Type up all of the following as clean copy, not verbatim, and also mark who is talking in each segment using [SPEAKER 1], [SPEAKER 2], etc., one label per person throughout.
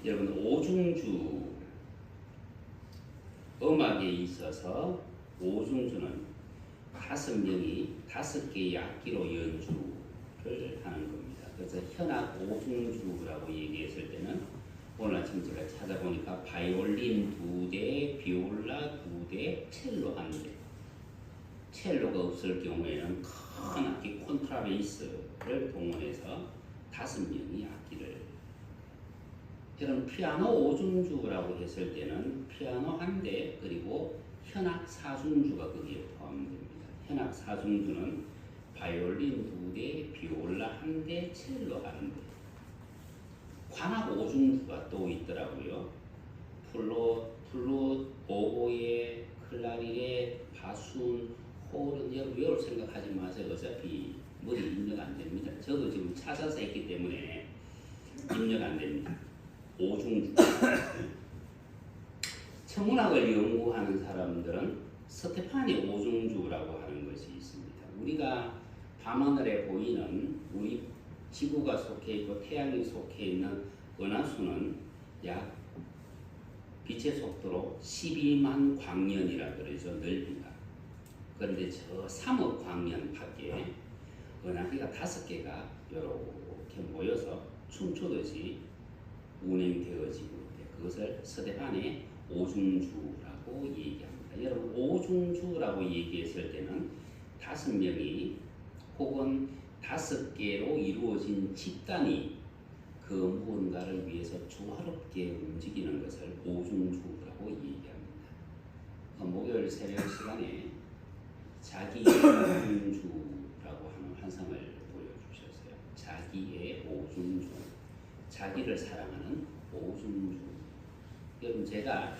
[SPEAKER 1] 여러분 오중주 음악에 있어서 오중주는 5명이 5개의 악기로 연주를 하는 겁니다. 그래서 현악 오중주라고 얘기했을 때는 오늘 아침 제가 찾아보니까 바이올린 2대, 비올라 2대, 첼로 1대. 첼로가 없을 경우에는 큰 악기 콘트라베이스를 동원해서 5명이 악기를. 이런 피아노 5중주라고 했을 때는 피아노 1대 그리고 현악 4중주가 거기에 포함됩니다. 현악 4중주는 바이올린 2대, 비올라 1대, 첼로 1대. 관악 5중주가 또 있더라고요. 플룻, 오보에, 클라리넷, 바순, 홀은 외울 생각하지 마세요. 어차피 머리 입력 안 됩니다. 저도 지금 찾아서 했기 때문에 입력 안 됩니다. 5중주. 천문학을 연구하는 사람들은 스테파니 5중주라고 하는 것이 있습니다. 우리가 밤하늘에 보이는 우리 지구가 속해 있고 태양이 속해 있는 은하수는 약 빛의 속도로 12만 광년이라 그러죠. 넓이가. 그런데 저 3억 광년 밖에 은하계가 5개가 이렇게 모여서 춤추듯이 운행되어지고 그것을 스테파니 5중주라고 얘기합니다. 여러분 5중주라고 얘기했을 때는 5명이 혹은 5개로 이루어진 집단이 그 무언가를 위해서 조화롭게 움직이는 것을 5중주라고 얘기합니다. 목요일 새벽 시간에 자기의 5중주라고 하는 환상을 보여주셨어요. 자기의 5중주, 자기를 사랑하는 5중주. 여러분 제가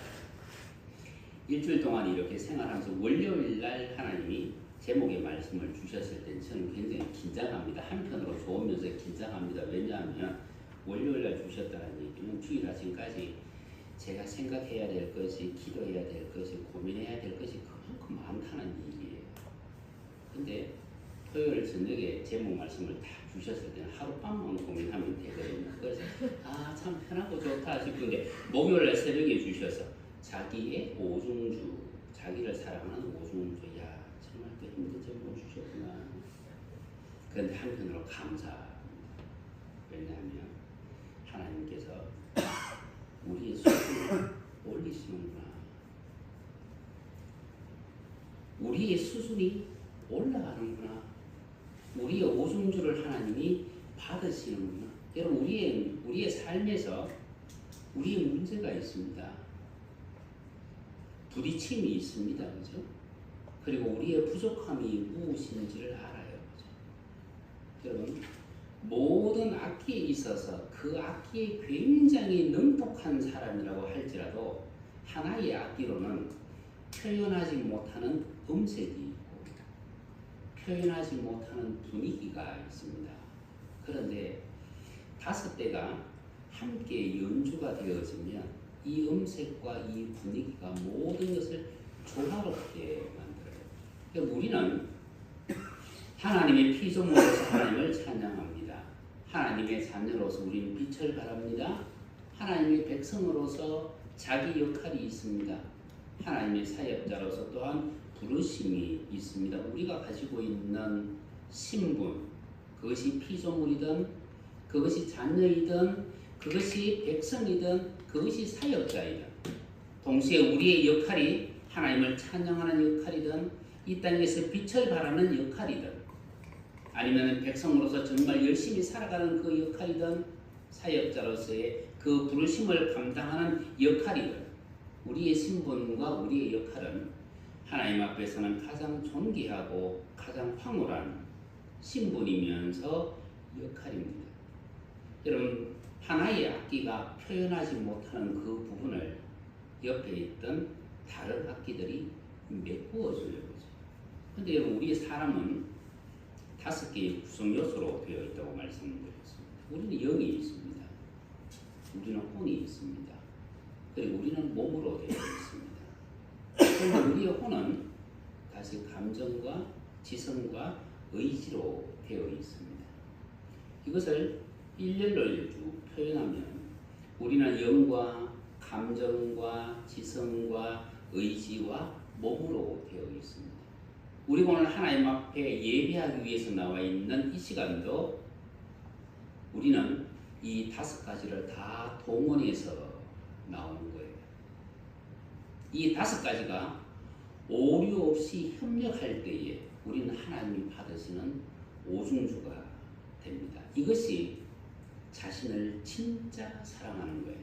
[SPEAKER 1] 일주일 동안 이렇게 생활하면서 월요일 날 하나님이 제목의 말씀을 주셨을 때 저는 굉장히 긴장합니다. 한편으로 좋으면서 긴장합니다. 왜냐하면 월요일 날 주셨다는 얘기는 주일 아침까지 제가 생각해야 될 것이, 기도해야 될 것이, 고민해야 될 것이 그만큼 많다는 얘기예요. 근데 토요일 저녁에 제목 말씀을 다 주셨을 때는 하룻밤만 고민하면 되거든요. 그래서 참 편하고 좋다 싶은데 목요일 날 새벽에 주셔서 자기의 5중주, 자기를 사랑하는 5중주. 야 정말 또 힘든 제목을 주셨구나. 그런데 한편으로 감사합니다. 왜냐하면 하나님께서 우리의 수준을 올리시는구나. 우리의 수준이 올라가는구나. 우리의 5중주를 하나님이 받으시는구나. 여러분 우리의 삶에서 우리의 문제가 있습니다. 부딪힘이 있습니다. 그죠? 그리고 우리의 부족함이 무엇인지를 알아요. 그죠? 여러분 모든 악기에 있어서 그 악기에 굉장히 능독한 사람이라고 할지라도 하나의 악기로는 표현하지 못하는 음색이 있고 표현하지 못하는 분위기가 있습니다. 그런데 5대가 함께 연주가 되어지면 이 음색과 이 분위기가 모든 것을 조화롭게 만들어요. 그러니까 우리는 하나님의 피조물로서 하나님을 찬양합니다. 하나님의 자녀로서 우리는 빛을 발합니다. 하나님의 백성으로서 자기 역할이 있습니다. 하나님의 사역자로서 또한 부르심이 있습니다. 우리가 가지고 있는 신분, 그것이 피조물이든 그것이 자녀이든 그것이 백성이든 그것이 사역자이든 동시에 우리의 역할이 하나님을 찬양하는 역할이든 이 땅에서 빛을 발하는 역할이든 아니면 백성으로서 정말 열심히 살아가는 그 역할이든 사역자로서의 그 부르심을 감당하는 역할이든 우리의 신분과 우리의 역할은 하나님 앞에서는 가장 존귀하고 가장 황홀한 신분이면서 역할입니다. 여러분 하나의 악기가 표현하지 못하는 그 부분을 옆에 있던 다른 악기들이 메꾸어줘요. 그런데 여러분 우리의 사람은 5개의 구성 요소로 되어 있다고 말씀드렸습니다. 우리는 영이 있습니다. 우리는 혼이 있습니다. 그리고 우리는 몸으로 되어 있습니다. 그런데 우리의 혼은 다시 감정과 지성과 의지로 되어 있습니다. 이것을 일렬로 쭉 표현하면 우리는 영과 감정과 지성과 의지와 몸으로 되어 있습니다. 우리가 오늘 하나님 앞에 예배하기 위해서 나와 있는 이 시간도 우리는 이 5가지를 다 동원해서 나오는 거예요. 이 5가지가 오류 없이 협력할 때에 우리는 하나님이 받으시는 오중주가 됩니다. 이것이 자신을 진짜 사랑하는 거예요.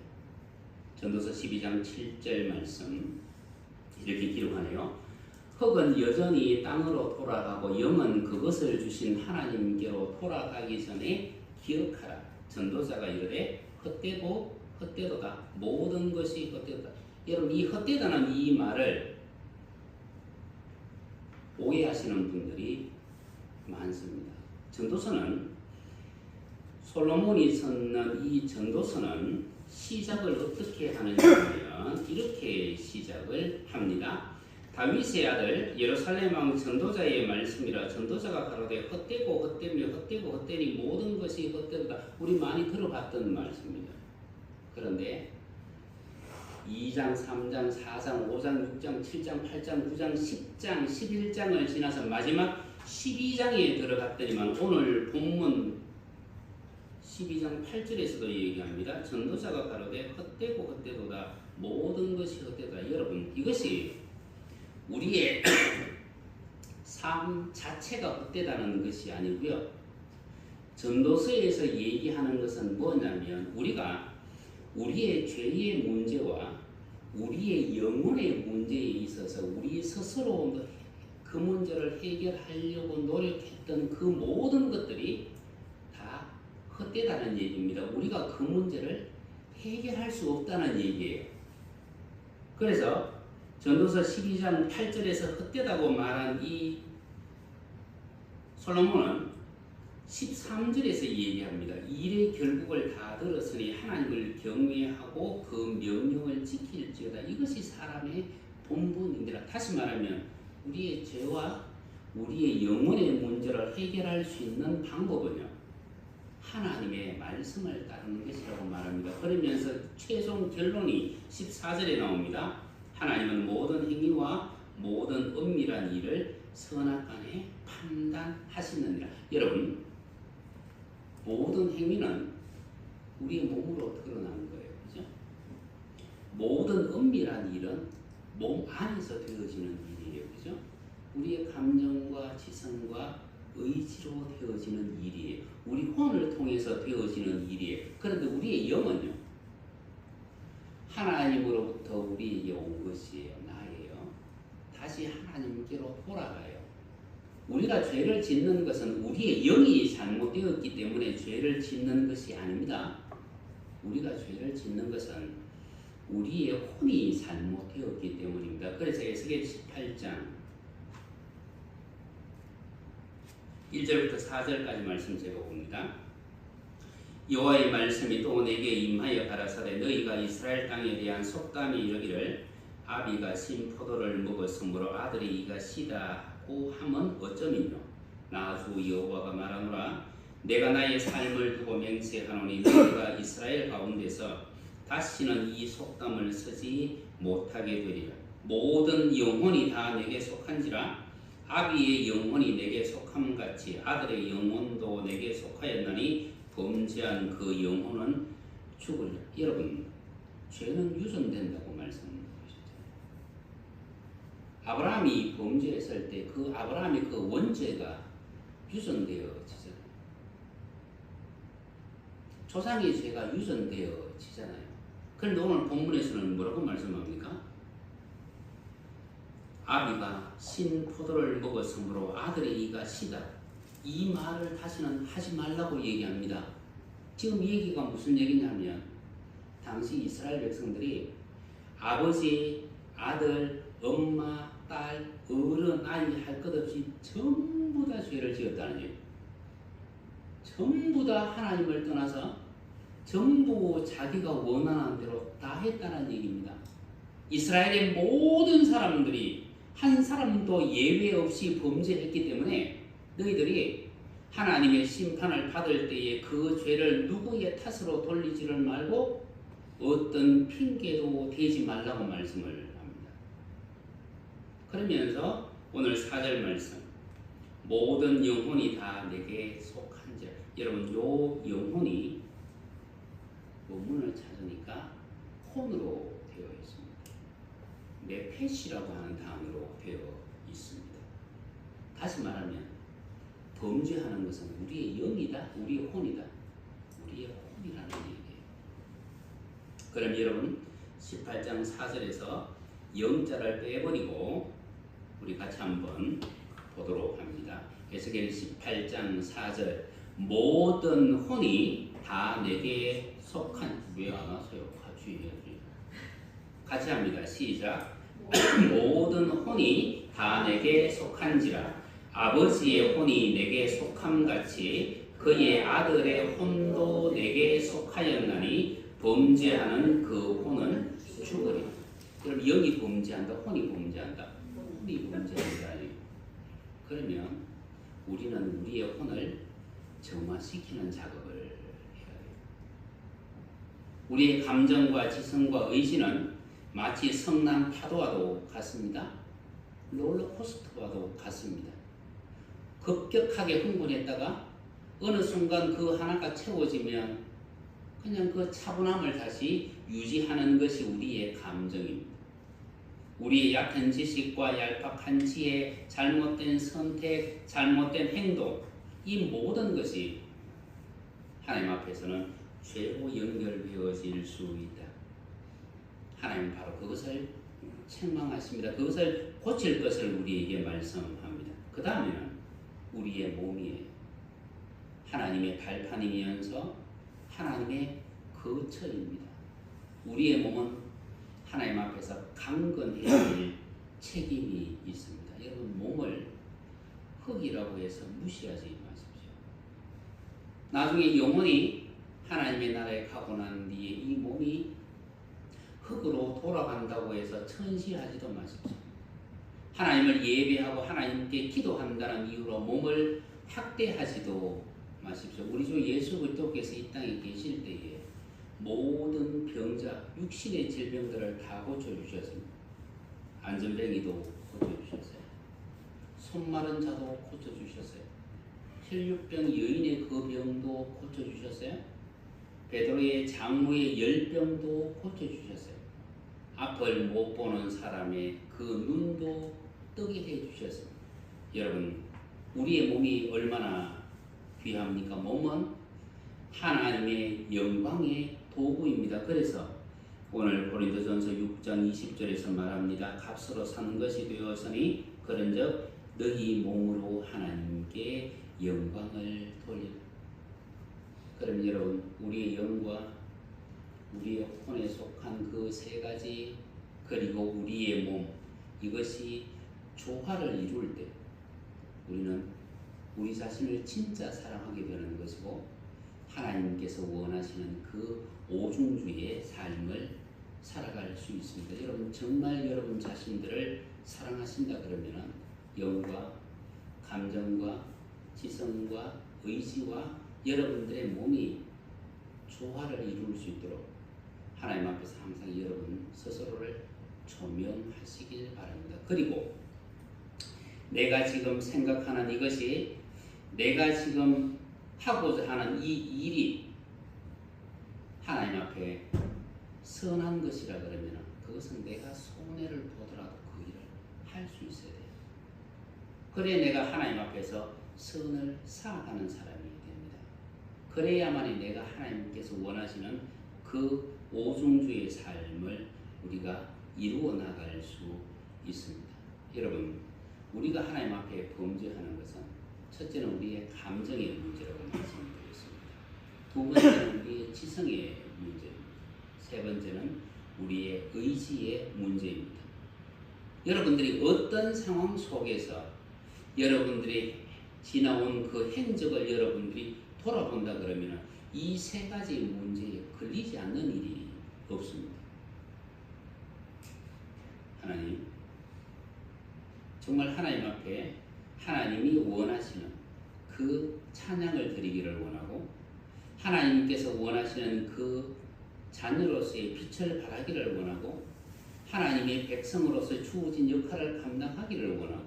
[SPEAKER 1] 전도서 12장 7절 말씀 이렇게 기록하네요. 흙은 여전히 땅으로 돌아가고 영은 그것을 주신 하나님께로 돌아가기 전에 기억하라. 전도자가 이르되 헛되고 헛되도다. 모든 것이 헛되도다. 여러분, 이 헛되다는 이 말을 오해하시는 분들이 많습니다. 전도서는 솔로몬이 썼는 이 전도서는 시작을 어떻게 하느냐면 이렇게 시작을 합니다. 다윗의 아들 예루살렘 왕 전도자의 말씀이라 전도자가 가로되 헛되고 헛되며 헛되고 헛되니 모든 것이 헛되다. 우리 많이 들어봤던 말씀입니다. 그런데 2장, 3장, 4장, 5장, 6장, 7장, 8장, 9장, 10장, 11장을 지나서 마지막 12장에 들어갔더니만 오늘 본문 12장 8절에서도 얘기합니다. 전도자가 가로되 헛되고 헛되도다. 모든 것이 헛되다. 여러분, 이것이 우리의 삶 자체가 헛되다는 것이 아니고요. 전도서에서 얘기하는 것은 뭐냐면 우리가 우리의 죄의 문제와 우리의 영혼의 문제에 있어서 우리 스스로 그 문제를 해결하려고 노력했던 그 모든 것들이 다 헛되다는 얘기입니다. 우리가 그 문제를 해결할 수 없다는 얘기예요. 그래서 전도서 12장 8절에서 헛되다고 말한 이 솔로몬은 13절에서 얘기합니다. 일의 결국을 다 들었으니 하나님을 경외하고 그 명령을 지킬지어다. 이것이 사람의 본분입니다. 다시 말하면 우리의 죄와 우리의 영혼의 문제를 해결할 수 있는 방법은요, 하나님의 말씀을 따르는 것이라고 말합니다. 그러면서 최종 결론이 14절에 나옵니다. 하나님은 모든 행위와 모든 은밀한 일을 선악간에 판단하시느니라. 여러분, 모든 행위는 우리의 몸으로 드러나는 거예요. 그죠? 모든 은밀한 일은 몸 안에서 되어지는 일이에요. 그죠? 우리의 감정과 지성과 의지로 되어지는 일이에요. 우리 혼을 통해서 되어지는 일이에요. 그런데 우리의 영은요, 하나님으로부터 우리에게 온 것이에요. 나예요. 다시 하나님께로 돌아가요. 우리가 죄를 짓는 것은 우리의 영이 잘못되었기 때문에 죄를 짓는 것이 아닙니다. 우리가 죄를 짓는 것은 우리의 혼이 잘못되었기 때문입니다. 그래서 에스겔 18장 1절부터 4절까지 말씀 제가 봅니다. 여호와의 말씀이 또 내게 임하여 가라사대 너희가 이스라엘 땅에 대한 속담이 이르기를 아비가 신 포도를 먹었으므로 아들이 이가 시다 하고 함은 어쩌미뇨. 나 주 여호와가 말하노라. 내가 나의 삶을 두고 맹세하노니 너희가 이스라엘 가운데서 다시는 이 속담을 쓰지 못하게 되리라. 모든 영혼이 다 내게 속한지라. 아비의 영혼이 내게 속함같이 아들의 영혼도 내게 속하였나니 범죄한 그 영혼은 죽으리라. 여러분, 죄는 유전된다고 말씀하셨잖아요. 아브라함이 범죄했을 때 그 아브라함의 그 원죄가 유전되어지잖아요. 조상의 죄가 유전되어지잖아요. 그런데 오늘 본문에서는 뭐라고 말씀합니까? 아비가 신 포도를 먹었으므로 아들의 이가 시다. 이 말을 다시는 하지 말라고 얘기합니다. 지금 이 얘기가 무슨 얘기냐면 당시 이스라엘 백성들이 아버지, 아들, 엄마, 딸, 어른, 아이 할 것 없이 전부 다 죄를 지었다는 얘기예요. 전부 다 하나님을 떠나서 전부 자기가 원하는 대로 다 했다는 얘기입니다. 이스라엘의 모든 사람들이 한 사람도 예외 없이 범죄했기 때문에 너희들이 하나님의 심판을 받을 때에 그 죄를 누구의 탓으로 돌리지를 말고 어떤 핑계도 대지 말라고 말씀을 합니다. 그러면서 오늘 4절 말씀, 모든 영혼이 다 내게 속한지라. 여러분, 요 영혼이 원문을 찾으니까 혼으로 되어 있습니다. 네페시라고 하는 단어로 되어 있습니다. 다시 말하면 범죄하는 것은 우리의 영이다, 우리의 혼이다, 우리의 혼이라는 얘기예요. 그럼 여러분 18장 4절에서 영자를 빼버리고 우리 같이 한번 보도록 합니다. 에스겔 18장 4절, 모든 혼이 다 내게 속한. 왜 안 하세요? 같이 해야지. 같이 합니다. 시작. 모든 혼이 다 내게 속한지라. 아버지의 혼이 내게 속함같이 그의 아들의 혼도 내게 속하였나니 범죄하는 그 혼은 죽으리라. 그럼 영이 범죄한다, 혼이 범죄한다. 혼이 범죄한다. 그러면 우리는 우리의 혼을 정화시키는 작업을 해야 돼요. 우리의 감정과 지성과 의지는 마치 성난 파도와도 같습니다. 롤러코스터와도 같습니다. 급격하게 흥분했다가 어느 순간 그 하나가 채워지면 그냥 그 차분함을 다시 유지하는 것이 우리의 감정입니다. 우리의 얕은 지식과 얄팍한 지혜, 잘못된 선택, 잘못된 행동, 이 모든 것이 하나님 앞에서는 죄로 연결되어질 수 있다. 하나님은 바로 그것을 책망하십니다. 그것을 고칠 것을 우리에게 말씀합니다. 그 다음에는 우리의 몸이에요. 하나님의 발판이면서 하나님의 거처입니다. 우리의 몸은 하나님 앞에서 강건해야 될 책임이 있습니다. 여러분, 몸을 흙이라고 해서 무시하지 마십시오. 나중에 영혼이 하나님의 나라에 가고 난 뒤에 이 몸이 흙으로 돌아간다고 해서 천시하지도 마십시오. 하나님을 예배하고 하나님께 기도한다는 이유로 몸을 학대하지도 마십시오. 우리 주 예수 그리스도께서 이 땅에 계실 때에 모든 병자, 육신의 질병들을 다 고쳐주셨습니다. 안전뱅이도 고쳐주셨어요. 손 마른 자도 고쳐주셨어요. 혈육병 여인의 그 병도 고쳐주셨어요. 베드로의 장모의 열병도 고쳐주셨어요. 앞을 못 보는 사람의 그 눈도 뜨게 해주셨습니다. 여러분, 우리의 몸이 얼마나 귀합니까? 몸은 하나님의 영광의 도구입니다. 그래서 오늘 고린도전서 6장 20절에서 말합니다. 값으로 사는 것이 되었으니 그런즉 너희 몸으로 하나님께 영광을 돌리라. 그럼 여러분, 우리의 영과 우리의 혼에 속한 그 세 가지, 그리고 우리의 몸, 이것이 조화를 이룰 때 우리는 우리 자신을 진짜 사랑하게 되는 것이고 하나님께서 원하시는 그 오중주의 삶을 살아갈 수 있습니다. 여러분, 정말 여러분 자신들을 사랑하신다 그러면 영과 감정과 지성과 의지와 여러분들의 몸이 조화를 이룰 수 있도록 하나님 앞에서 항상 여러분 스스로를 조명하시길 바랍니다. 그리고 내가 지금 생각하는 이것이, 내가 지금 하고자 하는 이 일이 하나님 앞에 선한 것이라 그러면 그것은 내가 손해를 보더라도 그 일을 할 수 있어야 돼요. 그래 내가 하나님 앞에서 선을 쌓아가는 사람이 됩니다. 그래야만이 내가 하나님께서 원하시는 그 오중주의 삶을 우리가 이루어 나갈 수 있습니다. 여러분, 우리가 하나님 앞에 범죄하는 것은 첫째는 우리의 감정의 문제라고 말씀드렸습니다. 두 번째는 우리의 지성의 문제입니다. 세 번째는 우리의 의지의 문제입니다. 여러분들이 어떤 상황 속에서 여러분들이 지나온 그 행적을 여러분들이 돌아본다 그러면 이 세 가지 문제에 걸리지 않는 일이 없습니다. 하나님, 정말 하나님 앞에 하나님이 원하시는 그 찬양을 드리기를 원하고 하나님께서 원하시는 그 자녀로서의 빛을 발하기를 원하고 하나님의 백성으로서 주어진 역할을 감당하기를 원하고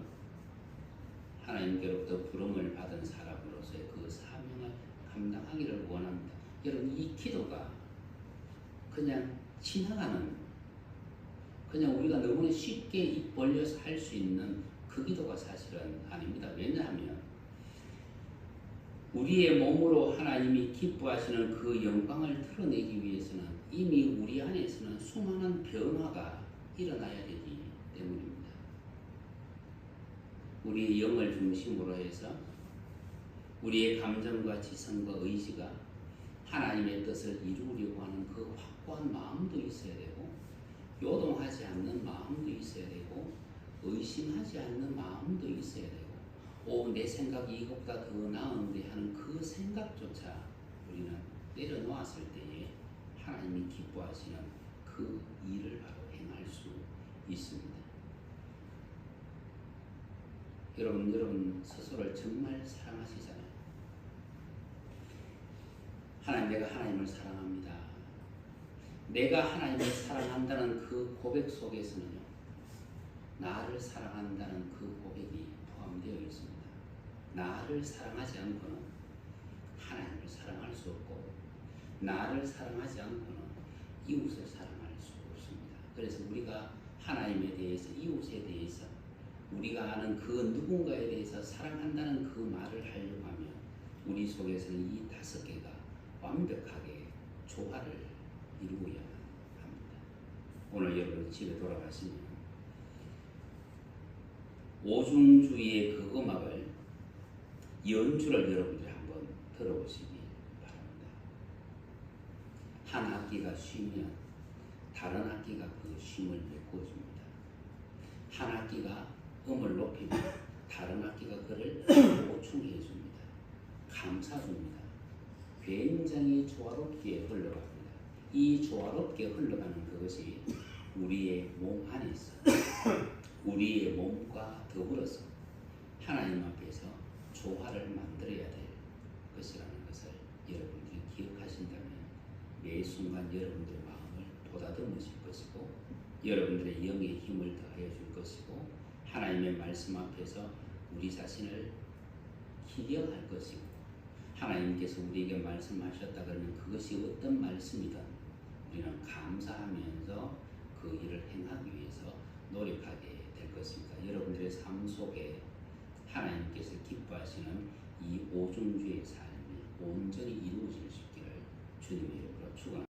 [SPEAKER 1] 하나님께로부터 부름을 받은 사람으로서의 그 사명을 감당하기를 원합니다. 여러분, 이 기도가 그냥 지나가는, 그냥 우리가 너무나 쉽게 입 벌려서 할 수 있는 그 기도가 사실은 아닙니다. 왜냐하면 우리의 몸으로 하나님이 기뻐하시는 그 영광을 드러내기 위해서는 이미 우리 안에서는 수많은 변화가 일어나야 되기 때문입니다. 우리의 영을 중심으로 해서 우리의 감정과 지성과 의지가 하나님의 뜻을 이루려고 하는 그 확고한 마음도 있어야 되고, 요동하지 않는 마음도 있어야 되고, 의심하지 않는 마음도 있어야 되고, 내 생각이 이것보다 더 나은데 하는 그 생각조차 우리는 내려놓았을 때에 하나님이 기뻐하시는 그 일을 바로 행할 수 있습니다. 여러분 스스로를 정말 사랑하시잖아요. 내가 하나님을 사랑합니다. 내가 하나님을 사랑한다는 그 고백 속에서는요, 나를 사랑한다는 그 고백이 포함되어 있습니다. 나를 사랑하지 않고는 하나님을 사랑할 수 없고, 나를 사랑하지 않고는 이웃을 사랑할 수 없습니다. 그래서 우리가 하나님에 대해서, 이웃에 대해서, 우리가 아는 그 누군가에 대해서 사랑한다는 그 말을 하려고 하면 우리 속에서는 이 5개가 완벽하게 조화를 이루어야 합니다. 오늘 여러분 집에 돌아가시면 오중주의 그 음악을 연주를 여러분들이 한번 들어보시기 바랍니다. 한 악기가 쉬면 다른 악기가 그 쉼을 메꿔줍니다. 한 악기가 음을 높이면 다른 악기가 그를 보충해 줍니다. 감싸줍니다. 굉장히 조화롭게 흘러갑니다. 이 조화롭게 흘러가는 그것이 우리의 몸 안에서 우리의 몸과 더불어서 하나님 앞에서 조화를 만들어야 될 것이라는 것을 여러분들이 기억하신다면 매 순간 여러분들의 마음을 보다듬으실 것이고, 여러분들의 영의 힘을 더하여 줄 것이고, 하나님의 말씀 앞에서 우리 자신을 기억할 것이고, 하나님께서 우리에게 말씀하셨다 그러면 그것이 어떤 말씀이든 우리는 감사하면서 그 일을 행하기 위해서 노력하게 될 것입니다. 여러분들의 삶 속에 하나님께서 기뻐하시는 이 오중주의 삶이 온전히 이루어질 수 있기를 주님의 이름으로 축원합니다.